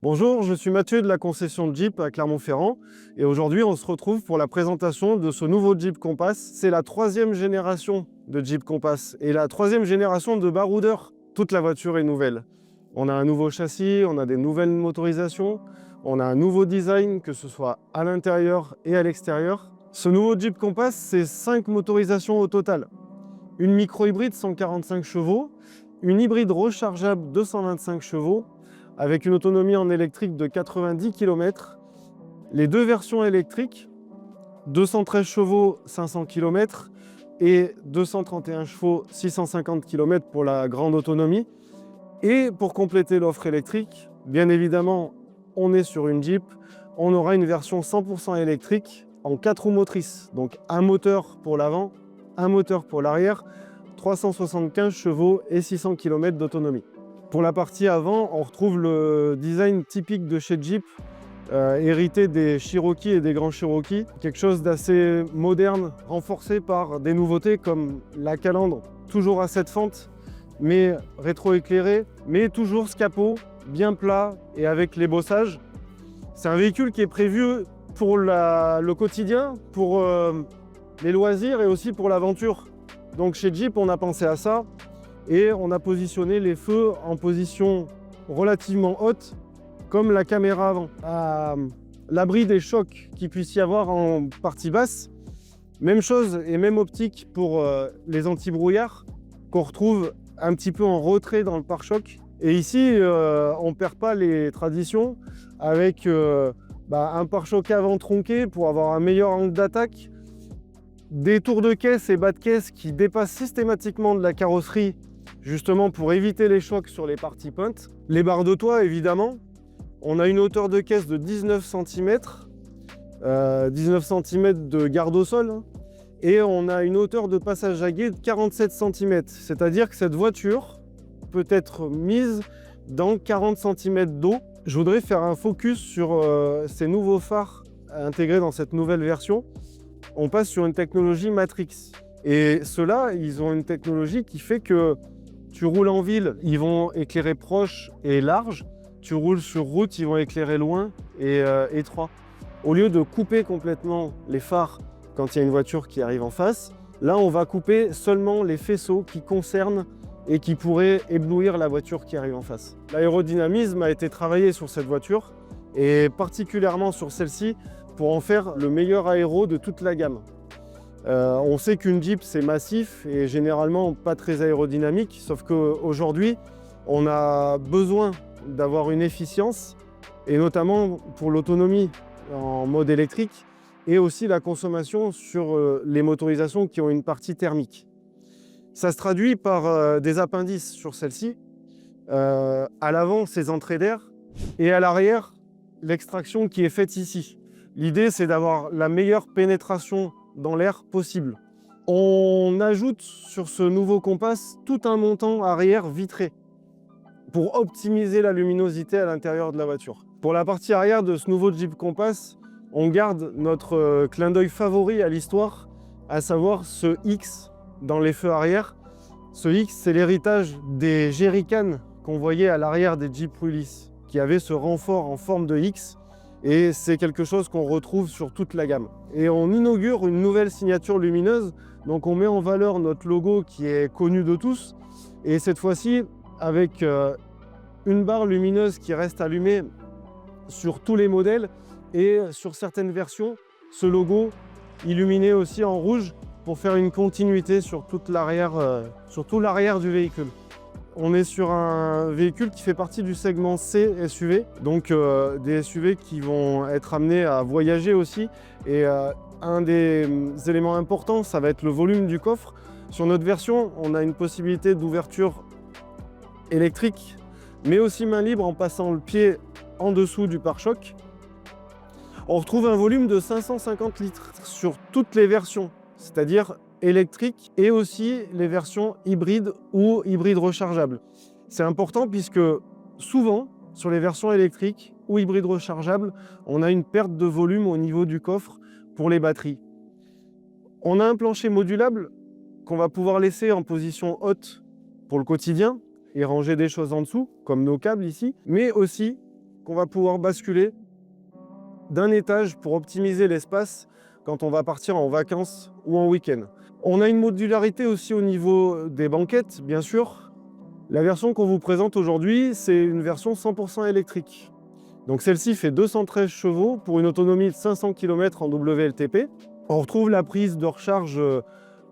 Bonjour, je suis Mathieu de la concession Jeep à Clermont-Ferrand et aujourd'hui on se retrouve pour la présentation de ce nouveau Jeep Compass. C'est la troisième génération de Jeep Compass et la troisième génération de baroudeur. Toute la voiture est nouvelle. On a un nouveau châssis, on a des nouvelles motorisations, on a un nouveau design, que ce soit à l'intérieur et à l'extérieur. Ce nouveau Jeep Compass, c'est 5 motorisations au total. Une micro-hybride 145 chevaux, une hybride rechargeable 225 chevaux, avec une autonomie en électrique de 90 km. Les deux versions électriques, 213 chevaux 500 km et 231 chevaux 650 km pour la grande autonomie. Et pour compléter l'offre électrique, bien évidemment, on est sur une Jeep, on aura une version 100% électrique en 4 roues motrices. Donc un moteur pour l'avant, un moteur pour l'arrière, 375 chevaux et 600 km d'autonomie. Pour la partie avant, on retrouve le design typique de chez Jeep, hérité des Cherokee et des Grands Cherokee. Quelque chose d'assez moderne, renforcé par des nouveautés comme la calandre, toujours à 7 fentes, mais rétro-éclairée, mais toujours ce capot, bien plat et avec les bossages. C'est un véhicule qui est prévu pour le quotidien, pour les loisirs et aussi pour l'aventure. Donc chez Jeep, on a pensé à ça. Et on a positionné les feux en position relativement haute, comme la caméra avant, à l'abri des chocs qu'il puisse y avoir en partie basse. Même chose et même optique pour les anti-brouillards qu'on retrouve un petit peu en retrait dans le pare-choc. Et ici, on ne perd pas les traditions avec un pare-choc avant tronqué pour avoir un meilleur angle d'attaque, des tours de caisse et bas de caisse qui dépassent systématiquement de la carrosserie, justement pour éviter les chocs sur les parties pointes. Les barres de toit, évidemment. On a une hauteur de caisse de 19 cm, 19 cm de garde au sol, hein, et on a une hauteur de passage à gué de 47 cm. C'est-à-dire que cette voiture peut être mise dans 40 cm d'eau. Je voudrais faire un focus sur ces nouveaux phares intégrés dans cette nouvelle version. On passe sur une technologie Matrix. Et ceux-là, ils ont une technologie qui fait que tu roules en ville, ils vont éclairer proche et large. Tu roules sur route, ils vont éclairer loin et étroit. Au lieu de couper complètement les phares quand il y a une voiture qui arrive en face, là, on va couper seulement les faisceaux qui concernent et qui pourraient éblouir la voiture qui arrive en face. L'aérodynamisme a été travaillé sur cette voiture et particulièrement sur celle-ci pour en faire le meilleur aéro de toute la gamme. On sait qu'une Jeep c'est massif et généralement pas très aérodynamique, sauf qu'aujourd'hui on a besoin d'avoir une efficience et notamment pour l'autonomie en mode électrique et aussi la consommation sur les motorisations qui ont une partie thermique. Ça se traduit par des appendices sur celle-ci, à l'avant ces entrées d'air et à l'arrière l'extraction qui est faite ici. L'idée c'est d'avoir la meilleure pénétration dans l'air possible. On ajoute sur ce nouveau Compass tout un montant arrière vitré pour optimiser la luminosité à l'intérieur de la voiture. Pour la partie arrière de ce nouveau Jeep Compass, on garde notre clin d'œil favori à l'histoire, à savoir ce X dans les feux arrière. Ce X, c'est l'héritage des jerrycans qu'on voyait à l'arrière des Jeep Willys, qui avaient ce renfort en forme de X. Et c'est quelque chose qu'on retrouve sur toute la gamme. Et on inaugure une nouvelle signature lumineuse, donc on met en valeur notre logo qui est connu de tous, et cette fois-ci avec une barre lumineuse qui reste allumée sur tous les modèles, et sur certaines versions, ce logo illuminé aussi en rouge pour faire une continuité sur tout l'arrière du véhicule. On est sur un véhicule qui fait partie du segment C SUV, donc des SUV qui vont être amenés à voyager aussi. Et un des éléments importants, ça va être le volume du coffre. Sur notre version, on a une possibilité d'ouverture électrique, mais aussi main libre en passant le pied en dessous du pare-choc. On retrouve un volume de 550 litres sur toutes les versions, c'est-à-dire électrique et aussi les versions hybrides ou hybrides rechargeables. C'est important puisque souvent, sur les versions électriques ou hybrides rechargeables, on a une perte de volume au niveau du coffre pour les batteries. On a un plancher modulable qu'on va pouvoir laisser en position haute pour le quotidien et ranger des choses en dessous, comme nos câbles ici, mais aussi qu'on va pouvoir basculer d'un étage pour optimiser l'espace quand on va partir en vacances ou en week-end. On a une modularité aussi au niveau des banquettes, bien sûr. La version qu'on vous présente aujourd'hui, c'est une version 100% électrique. Donc celle-ci fait 213 chevaux pour une autonomie de 500 km en WLTP. On retrouve la prise de recharge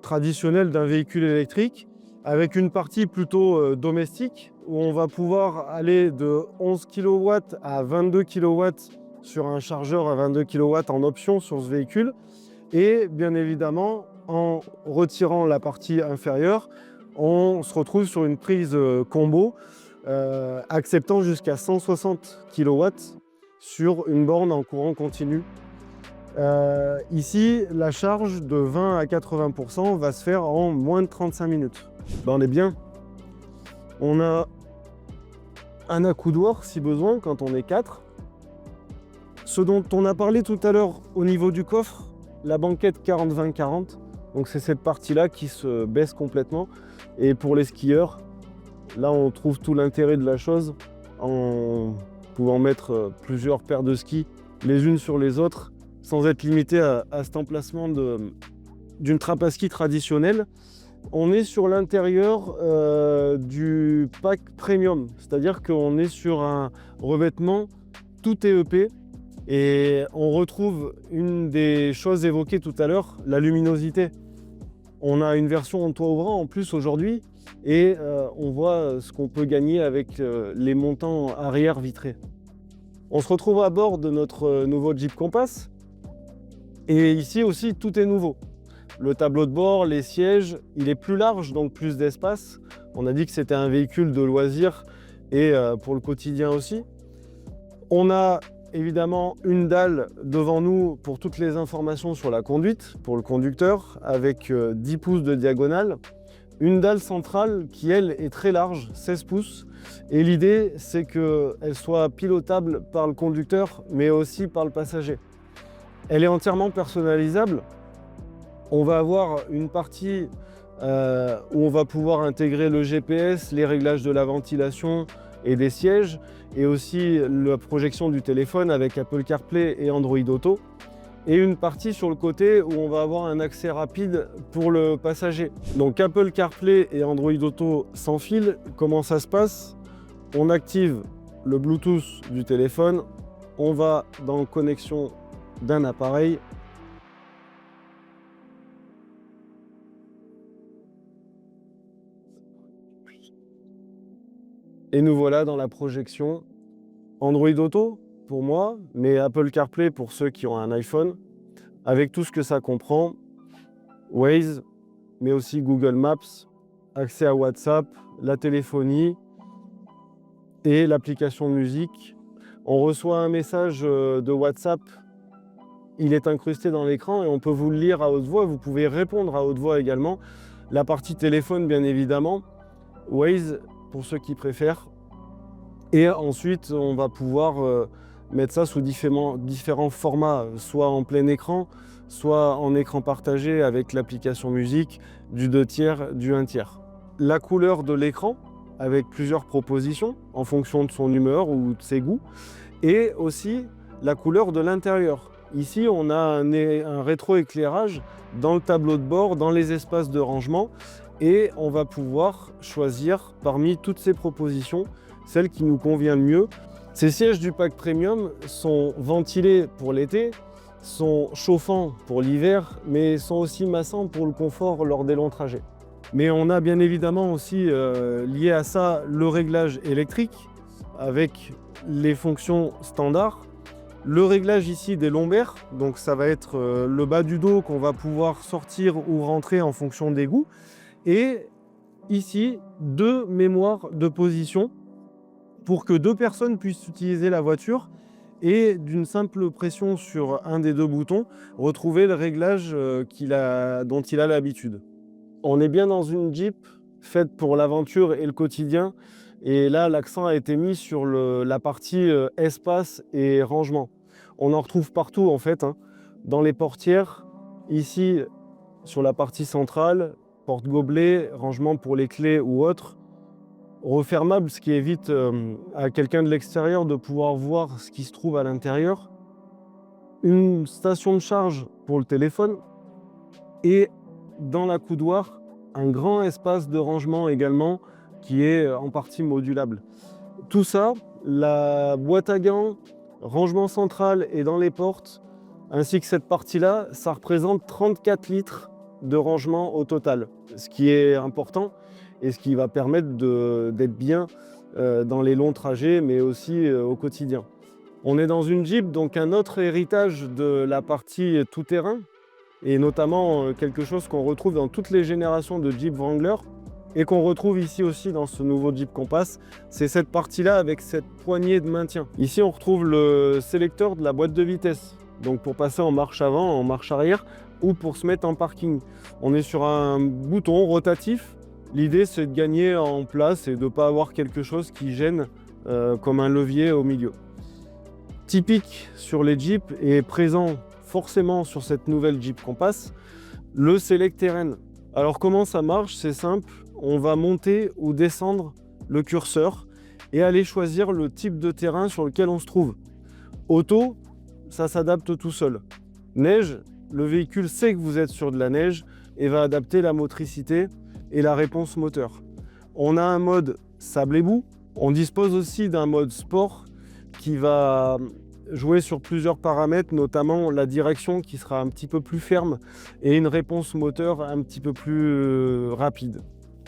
traditionnelle d'un véhicule électrique avec une partie plutôt domestique où on va pouvoir aller de 11 kW à 22 kW sur un chargeur à 22 kW en option sur ce véhicule. Et bien évidemment, en retirant la partie inférieure, on se retrouve sur une prise combo acceptant jusqu'à 160 kW sur une borne en courant continu. Ici, la charge de 20 à 80% va se faire en moins de 35 minutes. Ben, on est bien. On a un accoudoir si besoin quand on est 4. Ce dont on a parlé tout à l'heure au niveau du coffre, la banquette 40-20-40. Donc c'est cette partie-là qui se baisse complètement. Et pour les skieurs, là on trouve tout l'intérêt de la chose en pouvant mettre plusieurs paires de skis les unes sur les autres sans être limité à cet emplacement d'une trappe à ski traditionnelle. On est sur l'intérieur du pack premium, c'est-à-dire qu'on est sur un revêtement tout TEP et on retrouve une des choses évoquées tout à l'heure, la luminosité. On a une version en toit ouvrant en plus aujourd'hui et on voit ce qu'on peut gagner avec les montants arrière vitrés. On se retrouve à bord de notre nouveau Jeep Compass et ici aussi tout est nouveau. Le tableau de bord, les sièges, il est plus large donc plus d'espace. On a dit que c'était un véhicule de loisir et pour le quotidien aussi. On a évidemment une dalle devant nous pour toutes les informations sur la conduite, pour le conducteur, avec 10 pouces de diagonale. Une dalle centrale qui, elle, est très large, 16 pouces. Et l'idée, c'est qu'elle soit pilotable par le conducteur, mais aussi par le passager. Elle est entièrement personnalisable. On va avoir une partie où on va pouvoir intégrer le GPS, les réglages de la ventilation et des sièges, et aussi la projection du téléphone avec Apple CarPlay et Android Auto. Et une partie sur le côté où on va avoir un accès rapide pour le passager. Donc Apple CarPlay et Android Auto sans fil, comment ça se passe? On active le Bluetooth du téléphone, on va dans connexion d'un appareil. Et nous voilà dans la projection Android Auto pour moi, mais Apple CarPlay pour ceux qui ont un iPhone, avec tout ce que ça comprend, Waze, mais aussi Google Maps, accès à WhatsApp, la téléphonie et l'application de musique. On reçoit un message de WhatsApp, il est incrusté dans l'écran et on peut vous le lire à haute voix, vous pouvez répondre à haute voix également. La partie téléphone bien évidemment, Waze pour ceux qui préfèrent. Et ensuite on va pouvoir mettre ça sous différents formats, soit en plein écran, soit en écran partagé avec l'application musique, du 2/3, du 1/3. La couleur de l'écran, avec plusieurs propositions en fonction de son humeur ou de ses goûts, et aussi la couleur de l'intérieur. Ici, on a un rétroéclairage dans le tableau de bord, dans les espaces de rangement, et on va pouvoir choisir parmi toutes ces propositions celle qui nous convient le mieux. Ces sièges du pack premium sont ventilés pour l'été, sont chauffants pour l'hiver, mais sont aussi massants pour le confort lors des longs trajets. Mais on a bien évidemment aussi lié à ça le réglage électrique avec les fonctions standards. Le réglage ici des lombaires, donc ça va être le bas du dos qu'on va pouvoir sortir ou rentrer en fonction des goûts. Et ici, 2 mémoires de position pour que 2 personnes puissent utiliser la voiture et d'une simple pression sur un des 2 boutons, retrouver le réglage dont il a l'habitude. On est bien dans une Jeep faite pour l'aventure et le quotidien. Et là, l'accent a été mis sur la partie espace et rangement. On en retrouve partout en fait, hein. Dans les portières, ici sur la partie centrale, porte-gobelet, rangement pour les clés ou autres. refermable, ce qui évite à quelqu'un de l'extérieur de pouvoir voir ce qui se trouve à l'intérieur. Une station de charge pour le téléphone et dans la coudoir, un grand espace de rangement également qui est en partie modulable. Tout ça, la boîte à gants, rangement central et dans les portes, ainsi que cette partie-là, ça représente 34 litres de rangement au total. Ce qui est important et ce qui va permettre d'être bien dans les longs trajets, mais aussi au quotidien. On est dans une Jeep, donc un autre héritage de la partie tout-terrain, et notamment quelque chose qu'on retrouve dans toutes les générations de Jeep Wrangler, et qu'on retrouve ici aussi dans ce nouveau Jeep Compass, c'est cette partie-là avec cette poignée de maintien. Ici, on retrouve le sélecteur de la boîte de vitesse, donc pour passer en marche avant, en marche arrière, ou pour se mettre en parking. On est sur un bouton rotatif. L'idée, c'est de gagner en place et de ne pas avoir quelque chose qui gêne comme un levier au milieu. Typique sur les Jeeps et présent forcément sur cette nouvelle Jeep Compass, le Select Terrain. Alors comment ça marche? C'est simple. On va monter ou descendre le curseur et aller choisir le type de terrain sur lequel on se trouve. Auto, ça s'adapte tout seul. Neige, le véhicule sait que vous êtes sur de la neige et va adapter la motricité et la réponse moteur. On a un mode sable et boue. On dispose aussi d'un mode sport qui va jouer sur plusieurs paramètres, notamment la direction qui sera un petit peu plus ferme et une réponse moteur un petit peu plus rapide.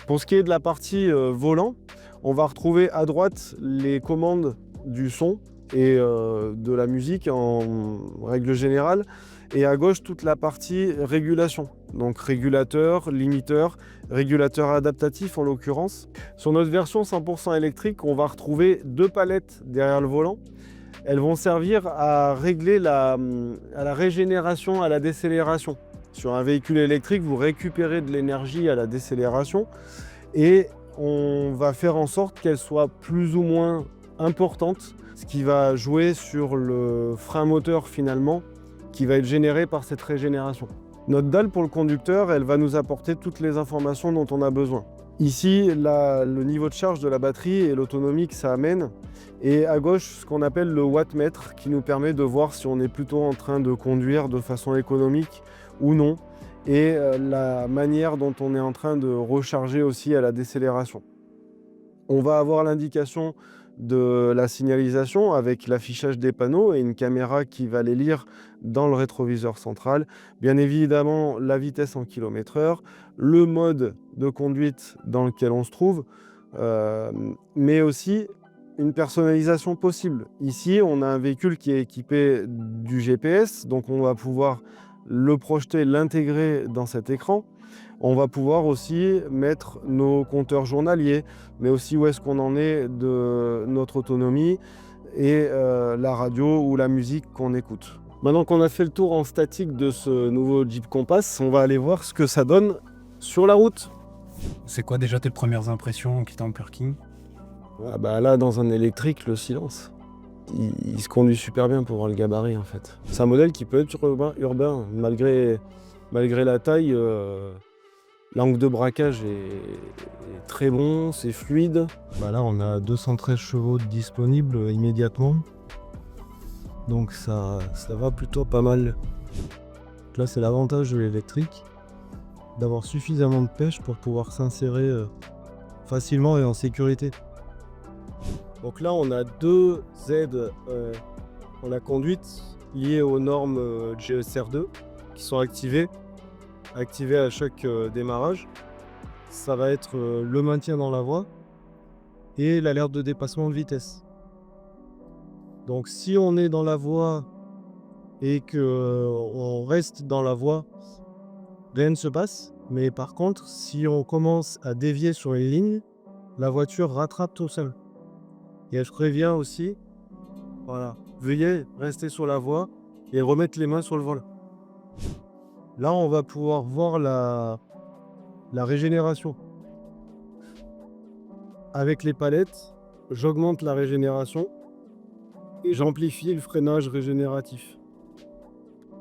Pour ce qui est de la partie volant, on va retrouver à droite les commandes du son et de la musique en règle générale, et à gauche toute la partie régulation, donc régulateur, limiteur, régulateur adaptatif en l'occurrence. Sur notre version 100% électrique, on va retrouver 2 palettes derrière le volant. Elles vont servir à régler à la régénération, à la décélération. Sur un véhicule électrique, vous récupérez de l'énergie à la décélération et on va faire en sorte qu'elle soit plus ou moins importante, ce qui va jouer sur le frein moteur finalement, qui va être généré par cette régénération. Notre dalle pour le conducteur, elle va nous apporter toutes les informations dont on a besoin. Ici, le niveau de charge de la batterie et l'autonomie que ça amène. Et à gauche, ce qu'on appelle le wattmètre, qui nous permet de voir si on est plutôt en train de conduire de façon économique ou non. Et la manière dont on est en train de recharger aussi à la décélération. On va avoir l'indication de la signalisation avec l'affichage des panneaux et une caméra qui va les lire dans le rétroviseur central. Bien évidemment, la vitesse en km/h, le mode de conduite dans lequel on se trouve, mais aussi une personnalisation possible. Ici, on a un véhicule qui est équipé du GPS, donc on va pouvoir le projeter, l'intégrer dans cet écran. On va pouvoir aussi mettre nos compteurs journaliers, mais aussi où est-ce qu'on en est de notre autonomie et la radio ou la musique qu'on écoute. Maintenant qu'on a fait le tour en statique de ce nouveau Jeep Compass, on va aller voir ce que ça donne sur la route. C'est quoi déjà tes premières impressions en quittant le parking? Ah bah là, dans un électrique, le silence. Il se conduit super bien pour voir le gabarit en fait. C'est un modèle qui peut être urbain malgré la taille. L'angle de braquage est très bon, c'est fluide. Bah là, on a 213 chevaux disponibles immédiatement. Donc ça va plutôt pas mal. Là, c'est l'avantage de l'électrique, d'avoir suffisamment de pêche pour pouvoir s'insérer facilement et en sécurité. Donc là, on a 2 aides en la conduite liées aux normes GSR2 qui sont activées à chaque démarrage. Ça va être le maintien dans la voie et l'alerte de dépassement de vitesse. Donc si on est dans la voie et qu'on reste dans la voie, rien ne se passe. Mais par contre, si on commence à dévier sur une ligne, la voiture rattrape tout seul. Et elle prévient aussi, voilà, veuillez rester sur la voie et remettre les mains sur le volant. Là, on va pouvoir voir la régénération. Avec les palettes, j'augmente la régénération et j'amplifie le freinage régénératif.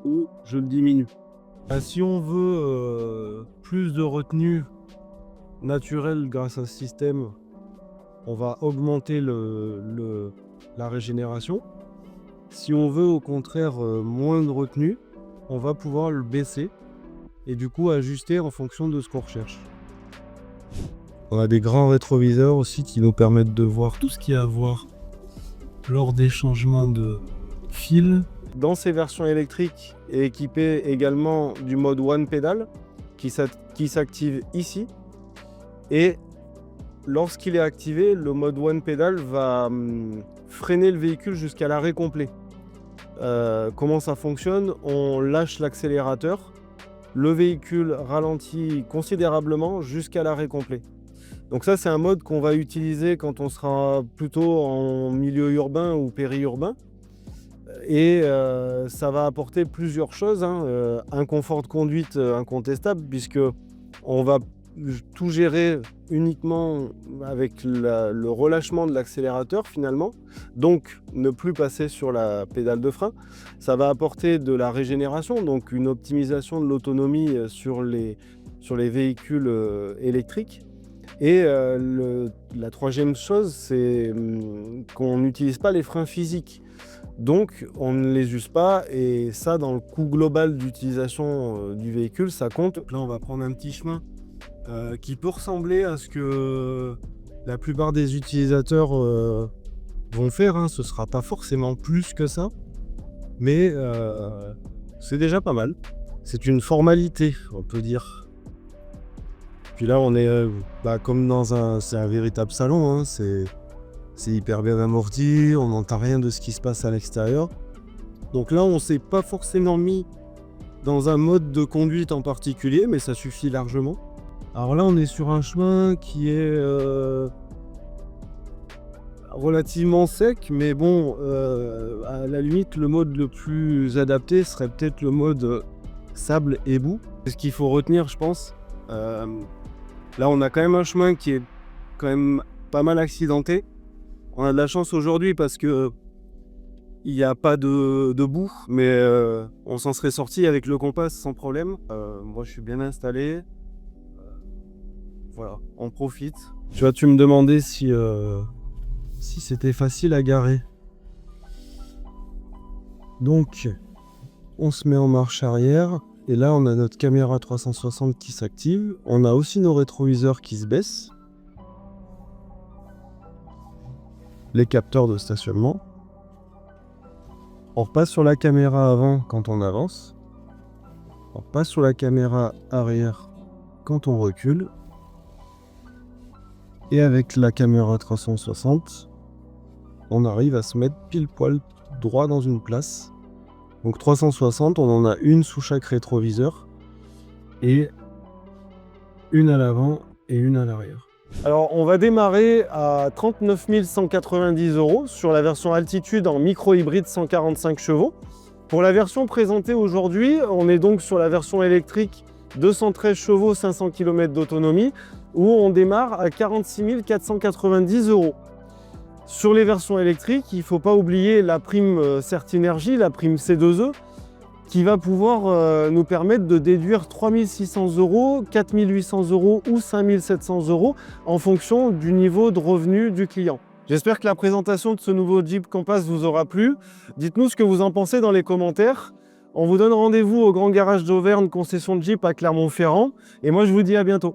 Ou je le diminue. Si on veut plus de retenue naturelle grâce à ce système, on va augmenter la régénération. Si on veut au contraire moins de retenue, on va pouvoir le baisser et du coup ajuster en fonction de ce qu'on recherche. On a des grands rétroviseurs aussi qui nous permettent de voir tout ce qu'il y a à voir lors des changements de fil. Dans ces versions électriques est équipé également du mode One Pedal qui s'active ici. Et lorsqu'il est activé, le mode One Pedal va freiner le véhicule jusqu'à l'arrêt complet. Comment ça fonctionne? On lâche l'accélérateur, le véhicule ralentit considérablement jusqu'à l'arrêt complet. Donc ça, c'est un mode qu'on va utiliser quand on sera plutôt en milieu urbain ou périurbain. Et ça va apporter plusieurs choses, hein. Un confort de conduite incontestable, puisque on va tout gérer uniquement avec le relâchement de l'accélérateur finalement, donc ne plus passer sur la pédale de frein. Ça va apporter de la régénération, donc une optimisation de l'autonomie sur les véhicules électriques. Et la troisième chose, c'est qu'on n'utilise pas les freins physiques. Donc on ne les use pas, et ça, dans le coût global d'utilisation du véhicule, ça compte. Là, on va prendre un petit chemin qui peut ressembler à ce que la plupart des utilisateurs vont faire, hein. Ce ne sera pas forcément plus que ça, mais c'est déjà pas mal. C'est une formalité, on peut dire. Puis là, on est comme c'est un véritable salon, hein. C'est hyper bien amorti, on n'entend rien de ce qui se passe à l'extérieur. Donc là, on ne s'est pas forcément mis dans un mode de conduite en particulier, mais ça suffit largement. Alors là, on est sur un chemin qui est relativement sec, mais bon, à la limite, le mode le plus adapté serait peut-être le mode sable et boue. C'est ce qu'il faut retenir, je pense. Là, on a quand même un chemin qui est quand même pas mal accidenté. On a de la chance aujourd'hui parce que il n'y a pas de boue, mais on s'en serait sorti avec le Compass sans problème. Moi, je suis bien installé. Voilà, on profite. Tu me demandais si c'était facile à garer. Donc, on se met en marche arrière. Et là, on a notre caméra 360 qui s'active. On a aussi nos rétroviseurs qui se baissent. Les capteurs de stationnement. On repasse sur la caméra avant quand on avance. On repasse sur la caméra arrière quand on recule. Et avec la caméra 360, on arrive à se mettre pile poil droit dans une place. Donc 360, on en a une sous chaque rétroviseur. Et une à l'avant et une à l'arrière. Alors, on va démarrer à 39 190 € sur la version Altitude en micro-hybride 145 chevaux. Pour la version présentée aujourd'hui, on est donc sur la version électrique 213 chevaux, 500 km d'autonomie, où on démarre à 46 490 €. Sur les versions électriques, il ne faut pas oublier la prime Certinergie, la prime C2E, qui va pouvoir nous permettre de déduire 3 600 €, 4 800 € ou 5 700 € en fonction du niveau de revenu du client. J'espère que la présentation de ce nouveau Jeep Compass vous aura plu. Dites-nous ce que vous en pensez dans les commentaires. On vous donne rendez-vous au Grand Garage d'Auvergne, concession de Jeep à Clermont-Ferrand. Et moi, je vous dis à bientôt.